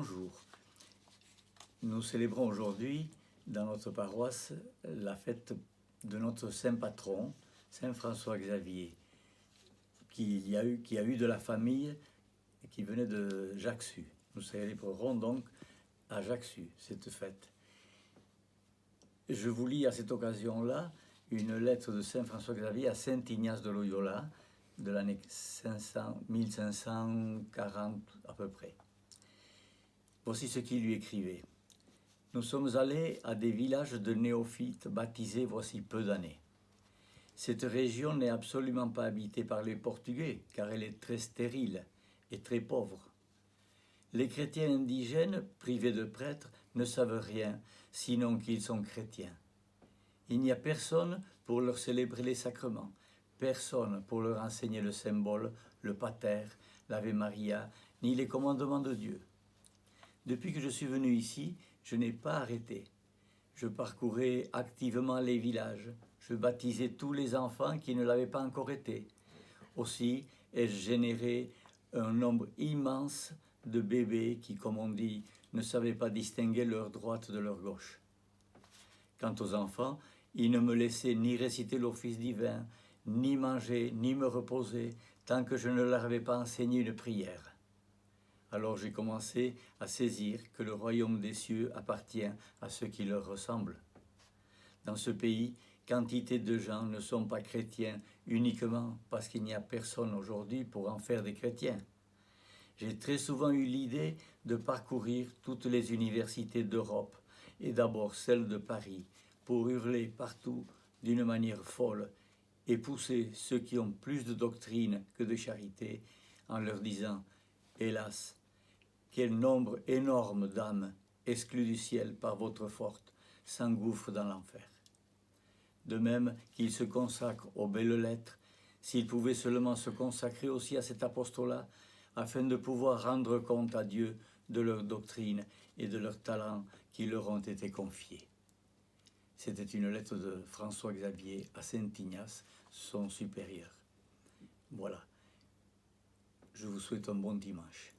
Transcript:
Bonjour, nous célébrons aujourd'hui dans notre paroisse la fête de notre saint patron, Saint François Xavier, qui a eu de la famille et qui venait de Ajaccio. Nous célébrerons donc à Ajaccio cette fête. Je vous lis à cette occasion-là une lettre de Saint François Xavier à Saint Ignace de Loyola de l'année 1540 à peu près. Voici ce qu'il lui écrivait. Nous sommes allés à des villages de néophytes baptisés voici peu d'années. Cette région n'est absolument pas habitée par les Portugais, car elle est très stérile et très pauvre. Les chrétiens indigènes, privés de prêtres, ne savent rien, sinon qu'ils sont chrétiens. Il n'y a personne pour leur célébrer les sacrements, personne pour leur enseigner le symbole, le pater, l'Ave Maria, ni les commandements de Dieu. Depuis que je suis venu ici, je n'ai pas arrêté. Je parcourais activement les villages. Je baptisais tous les enfants qui ne l'avaient pas encore été. Aussi ai-je généré un nombre immense de bébés qui, comme on dit, ne savaient pas distinguer leur droite de leur gauche. Quant aux enfants, ils ne me laissaient ni réciter l'office divin, ni manger, ni me reposer, tant que je ne leur avais pas enseigné une prière. Alors j'ai commencé à saisir que le royaume des cieux appartient à ceux qui leur ressemblent. Dans ce pays, quantité de gens ne sont pas chrétiens uniquement parce qu'il n'y a personne aujourd'hui pour en faire des chrétiens. J'ai très souvent eu l'idée de parcourir toutes les universités d'Europe, et d'abord celle de Paris, pour hurler partout d'une manière folle et pousser ceux qui ont plus de doctrine que de charité en leur disant « Hélas, quel nombre énorme d'âmes, exclues du ciel par votre faute, s'engouffrent dans l'enfer. » De même qu'ils se consacrent aux belles lettres, s'ils pouvaient seulement se consacrer aussi à cet apostolat, afin de pouvoir rendre compte à Dieu de leur doctrine et de leurs talents qui leur ont été confiés. C'était une lettre de François Xavier à Saint Ignace, son supérieur. Voilà. Je vous souhaite un bon dimanche.